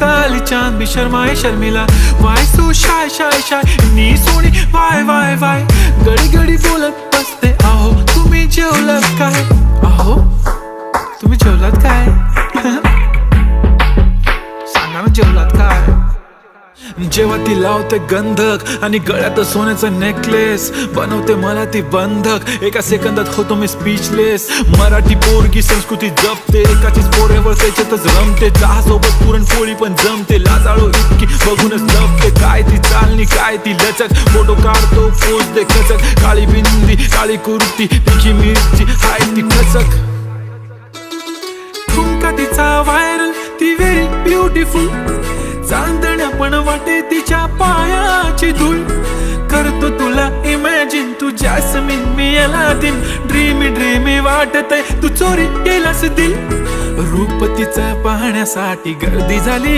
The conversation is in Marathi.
काली चांद भी शर्माए शर्मिला. Why so shy shy shy नी सोनी वाय घडी घडी बोलत बसते. अहो तुम्ही जेवलात काय? अहो तुम्ही जेवलात काय? सांगा ना जेवलात काय? जेव्हा ती लावते गंधक आणि गळ्यात सोन्याचं नेकलेस, बनवते मला ती बंधक. एका सेकंदात होतो मी स्पीचलेस. मराठी पोरगी संस्कृती जपते, एकाचीच पोरेवर त्याच्यातच रमते. चहासोबत पुरणपोळी पण जमते, लाजाळू इतकी बघूनच लपते. काय ती चालणी काय ती लचक, फोटो काढतो पोज दे खचक. काळी बिंदी काळी कुर्ती तिखी मिरची हाय ती खचक. ठुमका तिचा व्हायरल ती व्हेरी ब्युटिफुल. चांदण्या पण वाटे तिच्या पायाची धूळ. करतो तुला इमॅजिन तू जॅस्मिन मी अलादीन. ड्रीमी वाटतय तू चोरी केलास दिल. रूप तिचा पाहण्यासाठी गर्दी झाली